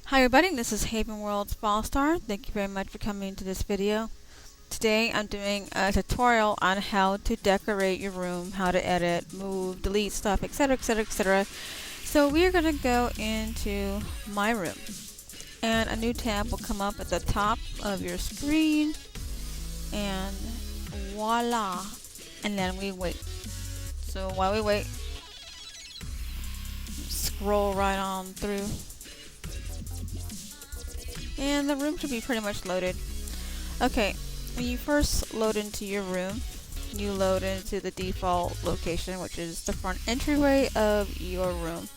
Hi everybody, this is HavenWorldsFallstar. Thank you very much for coming to this video. Today I'm doing a tutorial on how to decorate your room, how to edit, move, delete stuff, etc, etc, etc. So we are going to go into my room, and a new tab will come up at the top of your screen, and voila, and then we wait. So while we wait, scroll right on through. And the room should be pretty much loaded. Okay, when you first load into your room, you load into the default location, which is the front entryway of your room.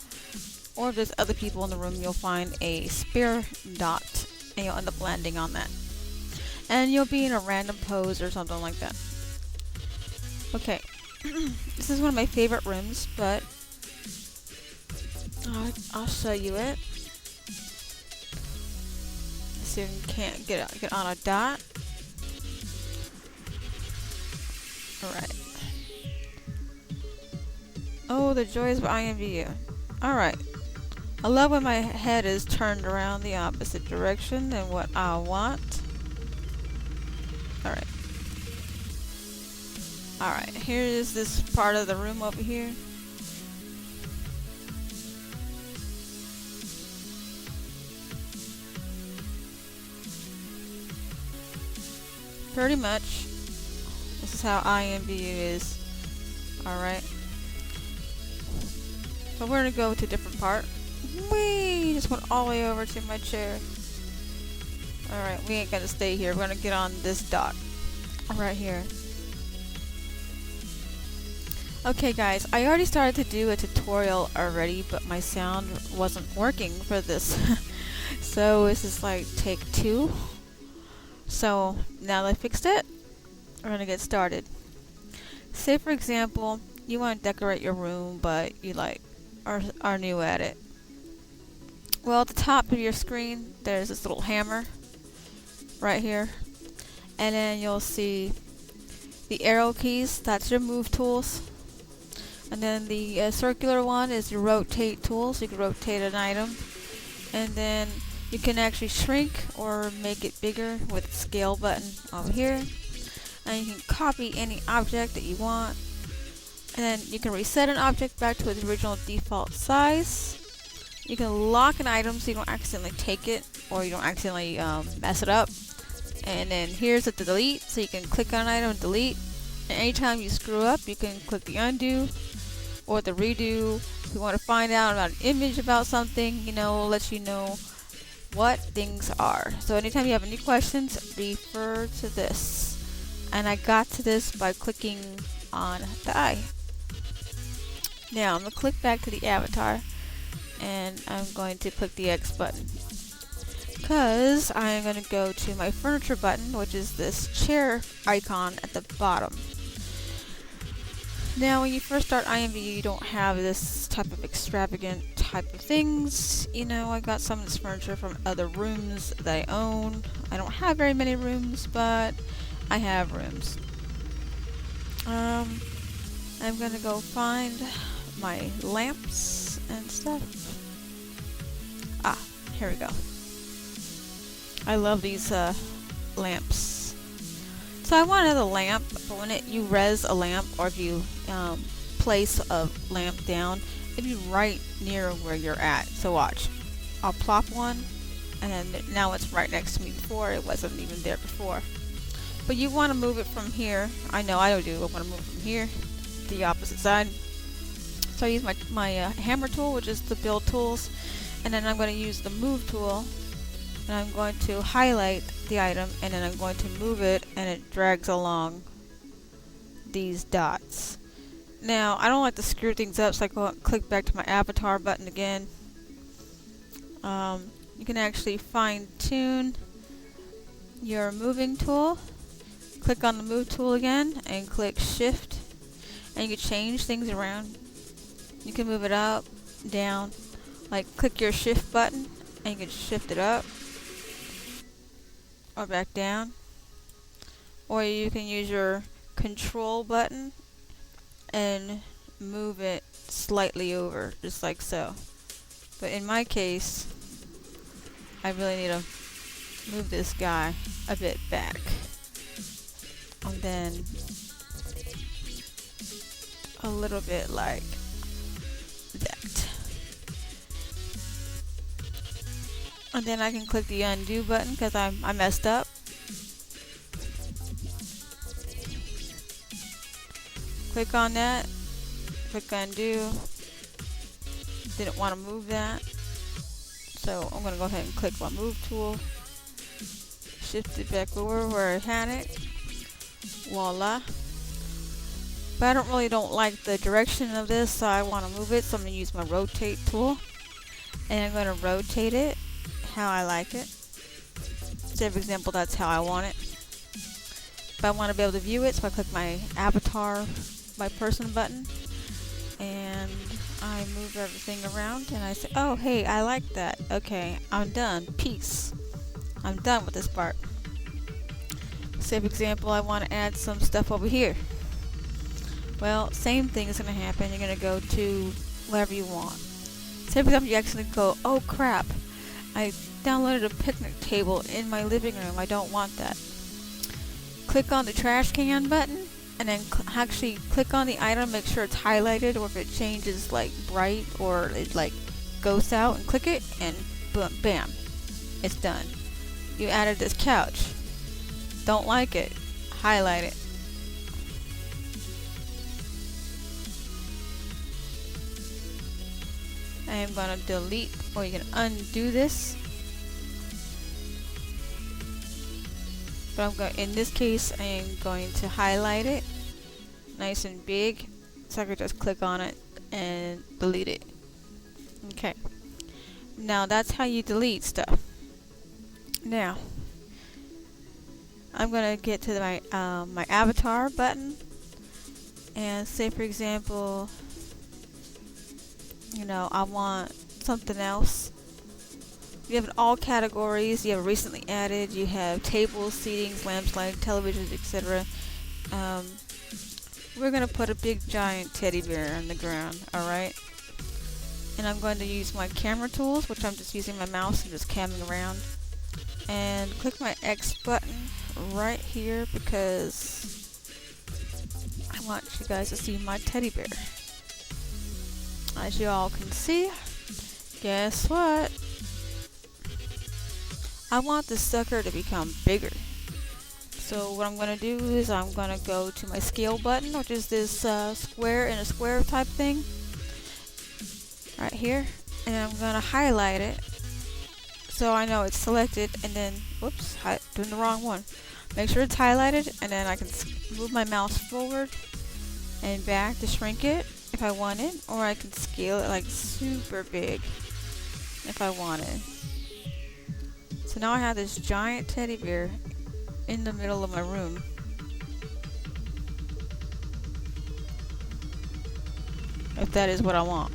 Or if there's other people in the room, you'll find a spare dot, and you'll end up landing on that. And you'll be in a random pose or something like that. Okay, this is one of my favorite rooms, but I'll show you it. So you can't get on a dot. Alright. Oh, the joys of iMVU. Alright. I love when my head is turned around the opposite direction than what I want. Alright. Alright, here is this part of the room over here. Pretty much, this is how iMVU is. Alright. So we're gonna go to a different part. Whee! Just went all the way over to my chair. Alright, we ain't gonna stay here. We're gonna get on this dot. Right here. Okay guys, I already started to do a tutorial already, but my sound wasn't working for this. So this is like take 2. So now that I fixed it, we're gonna get started. Say for example, you want to decorate your room, but you are new at it. Well, at the top of your screen, there's this little hammer right here, and then you'll see the arrow keys. That's your move tools, and then the circular one is your rotate tool, so you can rotate an item, and then you can actually shrink or make it bigger with the scale button over here. And you can copy any object that you want. And then you can reset an object back to its original default size. You can lock an item so you don't accidentally take it or you don't accidentally mess it up. And then here's the delete, so you can click on an item and delete. And anytime you screw up, you can click the undo or the redo. If you want to find out about an image about something, lets you know what things are. So anytime you have any questions, refer to this. And I got to this by clicking on the eye. Now I'm going to click back to the avatar, and I'm going to click the X button, because I'm going to go to my furniture button, which is this chair icon at the bottom. Now when you first start iMVU, you don't have this type of extravagant type of things. I got some of this furniture from other rooms that I own. I don't have very many rooms, but I have rooms. I'm gonna go find my lamps and stuff. Ah, here we go. I love these lamps. So I want another lamp, but when you res a lamp, or if you place a lamp down, it'd be right near where you're at. So watch. I'll plop one, and then now it's right next to me. Before, it wasn't even there before. But you want to move it from here. I know I do. I want to move it from here to the opposite side. So I use my hammer tool, which is the build tools, and then I'm going to use the move tool, and I'm going to highlight the item, and then I'm going to move it, and it drags along these dots. Now, I don't like to screw things up, so I go click back to my avatar button again. You can actually fine-tune your moving tool. Click on the move tool again, and click shift, and you can change things around. You can move it up, down, like click your shift button, and you can shift it up, or back down. Or you can use your control button and move it slightly over, just like so. But in my case, I really need to move this guy a bit back. And then a little bit like that. And then I can click the undo button because I messed up. Click on that. Click undo. Didn't want to move that. So I'm going to go ahead and click my move tool. Shift it back over where I had it. Voila. But I don't like the direction of this, so I want to move it. So I'm going to use my rotate tool. And I'm going to rotate it how I like it. So for example, that's how I want it. But I want to be able to view it, so I click my avatar, my person button. And I move everything around and I say, oh hey, I like that. Okay, I'm done. Peace. I'm done with this part. Say for example, I want to add some stuff over here. Well, same thing is going to happen. You're going to go to wherever you want. Say for example, you actually go, oh crap, I downloaded a picnic table in my living room. I don't want that. Click on the trash can button and then actually click on the item, make sure it's highlighted, or if it changes like bright or it like goes out, and click it and boom, bam, it's done. You added this couch. Don't like it, highlight it. I am going to delete, or you can undo this. But in this case, I am going to highlight it nice and big, so I can just click on it and delete it. Okay. Now that's how you delete stuff. Now I'm gonna get to my my avatar button, and say for example, you know, I want something else. You have all categories. You have recently added. You have tables, seatings, lamps, lighting, televisions, etc. We're gonna put a big giant teddy bear on the ground. All right. And I'm going to use my camera tools, which I'm just using my mouse and just camming around. And click my X button right here because I want you guys to see my teddy bear. As you all can see, guess what? I want this sucker to become bigger. So what I'm going to do is I'm going to go to my scale button, which is this square in a square type thing. Right here. And I'm going to highlight it so I know it's selected, and then, whoops, doing the wrong one. Make sure it's highlighted, and then I can move my mouse forward and back to shrink it if I wanted, or I can scale it like super big if I wanted. So now I have this giant teddy bear in the middle of my room. If that is what I want.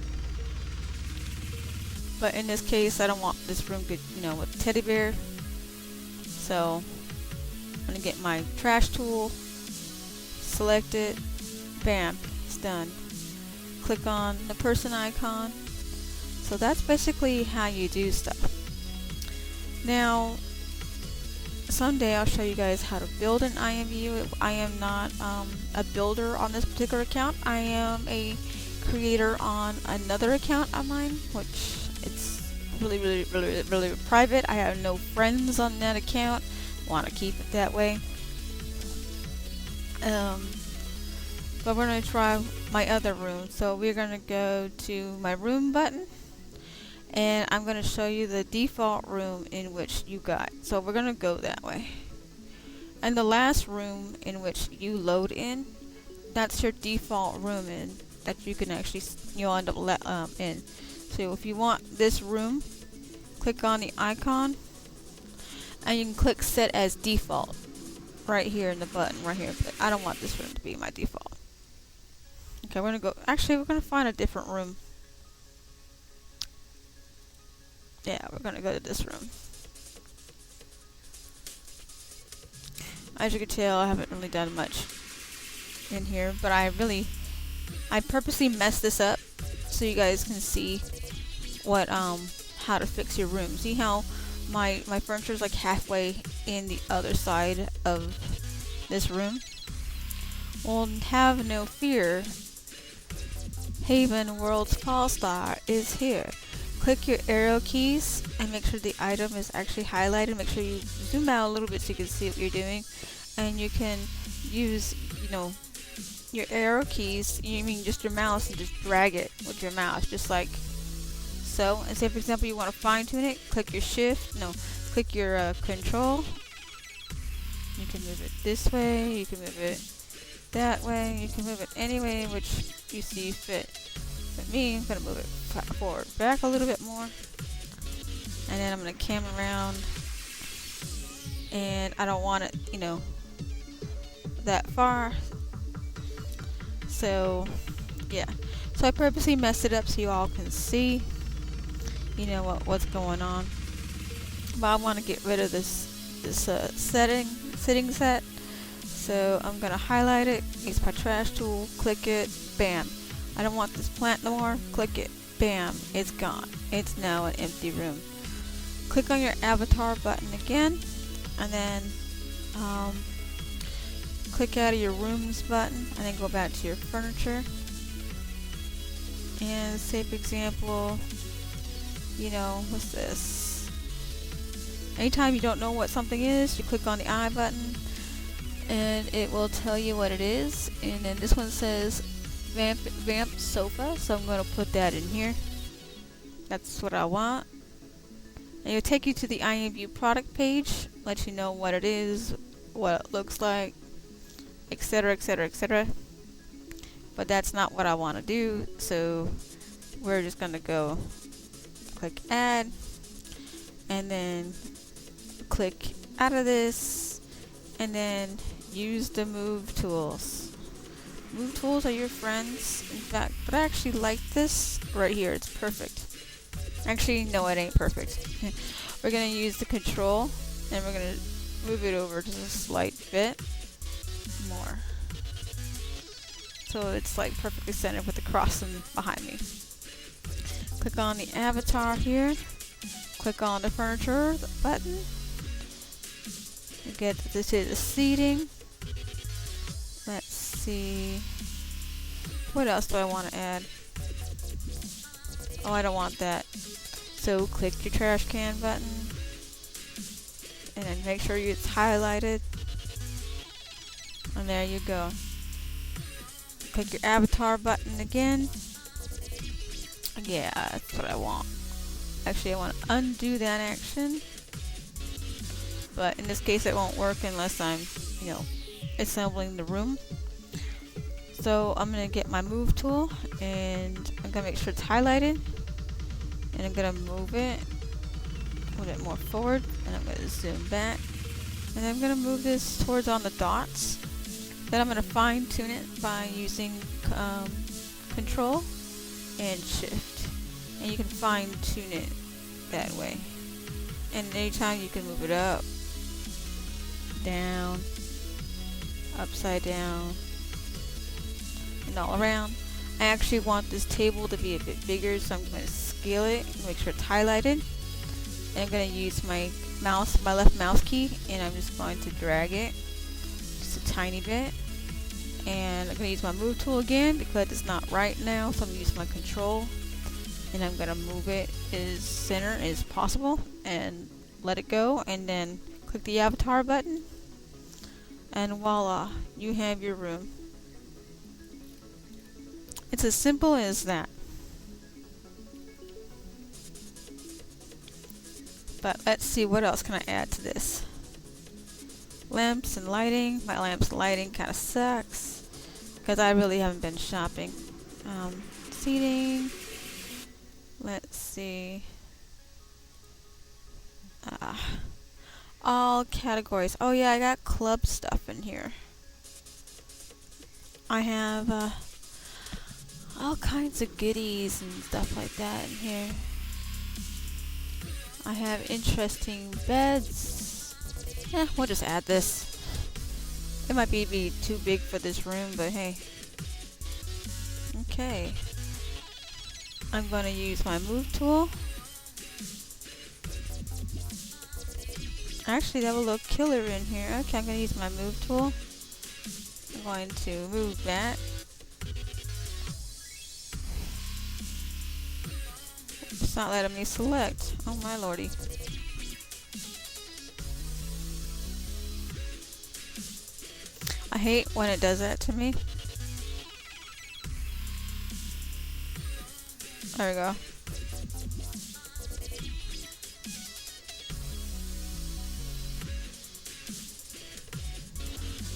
But in this case, I don't want this room, you know, with the teddy bear. So I'm gonna get my trash tool, select it, bam, it's done. Click on the person icon. So that's basically how you do stuff. Now, someday I'll show you guys how to build an iMVU. I am not a builder on this particular account. I am a creator on another account of mine, which it's really private. I have no friends on that account. Want to keep it that way. But we're going to try my other room. So we're going to go to my room button, and I'm going to show you the default room in which you got. So we're going to go that way. And the last room in which you load in, that's your default room in that you can actually, you'll end up in. So if you want this room, click on the icon, and you can click set as default right here in the button right here. But I don't want this room to be my default. Okay, we're gonna go, actually we're gonna find a different room. Yeah, we're gonna go to this room. As you can tell, I haven't really done much in here, but I purposely messed this up so you guys can see what how to fix your room. See how my furniture is like halfway in the other side of this room. Well, have no fear. HavenWorldsFallstar is here. Click your arrow keys and make sure the item is actually highlighted. Make sure you zoom out a little bit so you can see what you're doing. And you can use, your arrow keys, you mean just your mouse, and just drag it with your mouse, just like so. And say, for example, you want to fine tune it, click your control. You can move it this way, you can move it that way, you can move it any way which you see fit. For me, I'm going to move it forward, back a little bit more. And then I'm going to cam around. And I don't want it, that far. So, yeah. So I purposely messed it up so you all can see, what's going on. But I want to get rid of this setting set. So I'm gonna highlight it, use my trash tool, click it, bam. I don't want this plant no more, click it, bam, it's gone. It's now an empty room. Click on your avatar button again, and then click out of your rooms button, and then go back to your furniture. And say, for example, what's this? Anytime you don't know what something is, you click on the I button, and it will tell you what it is. And then this one says vamp sofa, so I'm going to put that in here. That's what I want. And it'll take you to the iMVU product page, let you know what it is, what it looks like, etc, etc, etc. But that's not what I want to do, so we're just going to go click add, and then click out of this, and then use the move tools. Move tools are your friends, in fact, but I actually like this right here. It's perfect. Actually, no, it ain't perfect. We're going to use the control, and we're going to move it over just a slight bit more, so it's like perfectly centered with the cross behind me. Click on the avatar here, click on the furniture button. You get to the seating. Let's see. What else do I want to add? Oh, I don't want that. So click your trash can button. And then make sure it's highlighted. And there you go. Click your avatar button again. Yeah, that's what I want. Actually, I want to undo that action. But in this case, it won't work unless I'm, assembling the room. So I'm going to get my move tool, and I'm going to make sure it's highlighted. And I'm going to move it more forward, and I'm going to zoom back. And I'm going to move this towards on the dots. Then I'm going to fine tune it by using control and shift. And you can fine tune it that way. And anytime you can move it up, down, upside down, and all around. I actually want this table to be a bit bigger, so I'm going to scale it, make sure it's highlighted. And I'm going to use my left mouse key, and I'm just going to drag it just a tiny bit. And I'm going to use my move tool again because it's not right now, so I'm going to use my control. And I'm going to move it as center as possible and let it go, and then click the avatar button, and voila, you have your room. It's as simple as that. But let's see, what else can I add to this? Lamps and lighting. My lamps and lighting kind of sucks because I really haven't been shopping. Seating. Let's see. All categories. Oh yeah, I got club stuff in here. I have all kinds of goodies and stuff like that in here. I have interesting beds. Yeah, we'll just add this. It might be too big for this room, but hey. Okay. I'm going to use my move tool. Actually, that will look killer in here. Okay, I'm going to use my move tool. I'm going to move that. It's not letting me select. Oh my lordy. I hate when it does that to me. There we go.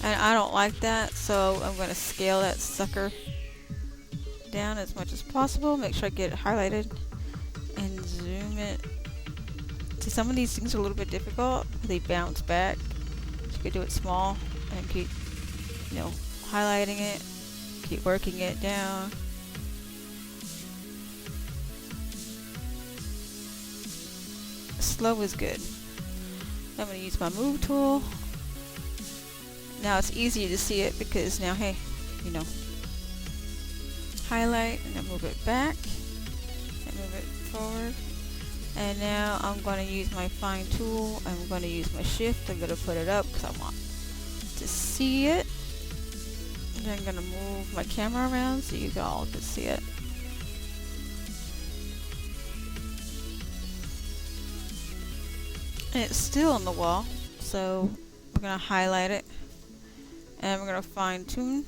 And I don't like that, so I'm going to scale that sucker down as much as possible. Make sure I get it highlighted and zoom it. See, some of these things are a little bit difficult. They bounce back. So you could do it small and keep, you know, highlighting it, keep working it down. Slow is good. I'm going to use my move tool. Now it's easier to see it because now, hey, you know, highlight and then move it back and move it forward. And now I'm going to use my fine tool. I'm going to use my shift. I'm going to put it up because I want to see it. And then I'm going to move my camera around so you all can see it. And it's still on the wall, so we're going to highlight it. And we're going to fine tune.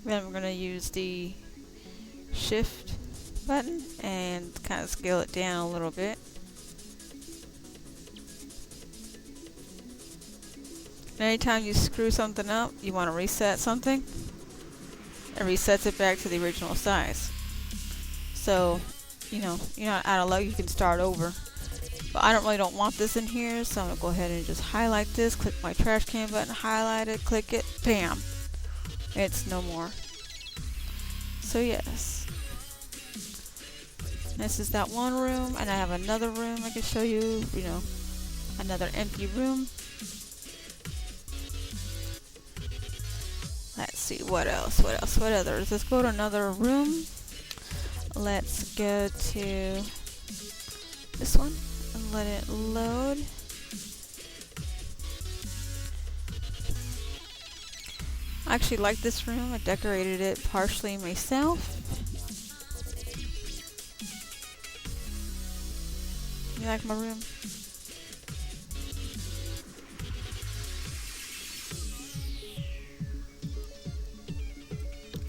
Then we're going to use the shift button and kind of scale it down a little bit. And anytime you screw something up, you want to reset something. It resets it back to the original size. So, you know, you're not out of luck, you can start over. But I don't want this in here, so I'm going to go ahead and just highlight this, click my trash can button, highlight it, click it, bam! It's no more. So yes. This is that one room, and I have another room I can show you, you know, another empty room. Let's see, what else, what others? Let's go to another room. Let's go to this one and let it load. I actually like this room. I decorated it partially myself. You like my room?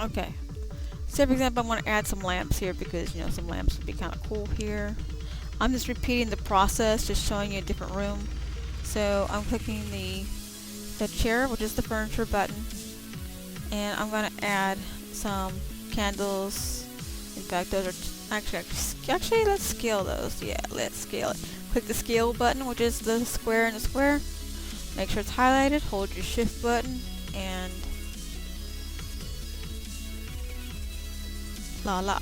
Okay. Say for example, I want to add some lamps here because, you know, some lamps would be kind of cool here. I'm just repeating the process, just showing you a different room. So I'm clicking the chair, which is the furniture button, and I'm going to add some candles. In fact, those are actually let's scale those. Yeah, let's scale it. Click the scale button, which is the square and the square. Make sure it's highlighted. Hold your shift button and la la.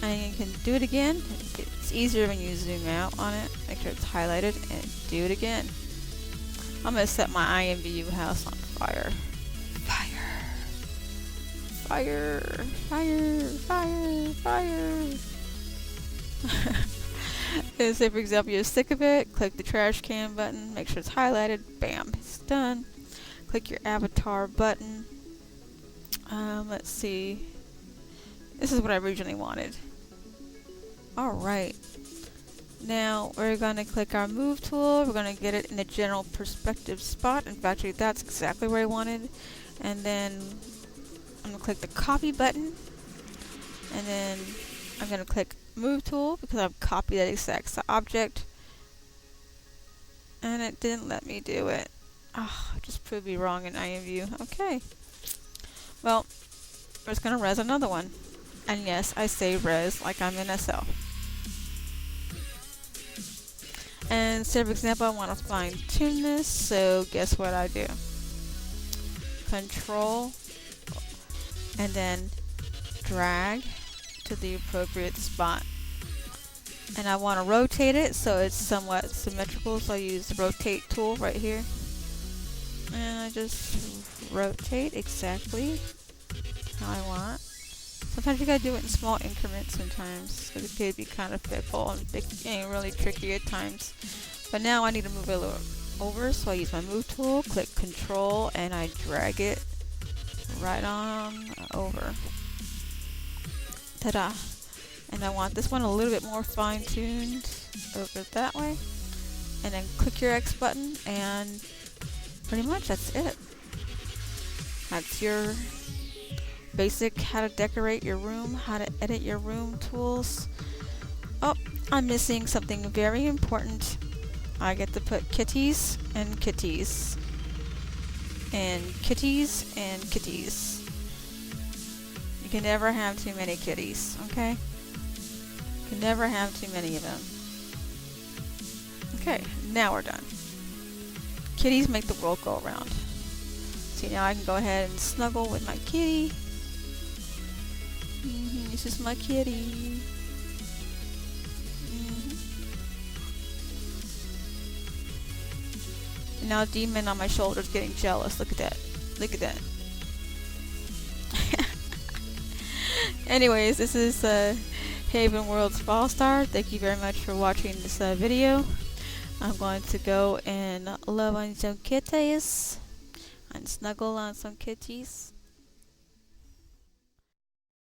And you can do it again. It's easier when you zoom out on it. Make sure it's highlighted and do it again. I'm going to set my iMVU house on fire. Fire. Fire. Fire. Fire. Fire. And say for example you're sick of it, click the trash can button, make sure it's highlighted, bam, it's done. Click your avatar button. Let's see. This is what I originally wanted. Alright. Now we're going to click our move tool. We're going to get it in the general perspective spot. In fact, that's exactly where I wanted. And then I'm going to click the copy button. And then I'm going to click move tool because I've copied that exact object. And it didn't let me do it. Oh, just proved me wrong in iMVU. Okay. Well, we're just going to res another one. And yes, I say res like I'm in SL. And say for example, I want to fine tune this, so guess what I do? Control and then drag to the appropriate spot. And I want to rotate it so it's somewhat symmetrical, so I use the rotate tool right here. And I just rotate exactly how I want. sometimes you gotta do it in small increments sometimes. So the kid be kind of fickle and getting really tricky at times. But now I need to move it a little over, so I use my move tool, click control, and I drag it right on over. Ta-da! And I want this one a little bit more fine-tuned over that way. And then click your X button, and pretty much that's it. That's your basic how to decorate your room, how to edit your room tools. Oh, I'm missing something very important. I get to put kitties and kitties. And kitties and kitties. You can never have too many kitties, okay? You can never have too many of them. Okay, now we're done. Kitties make the world go around. See, now I can go ahead and snuggle with my kitty. This is my kitty. And now Demon on my shoulder is getting jealous. Look at that. Look at that. Anyways, this is HavenWorldsFallstar. Thank you very much for watching this video. I'm going to go and love on some kitties and snuggle on some kitties.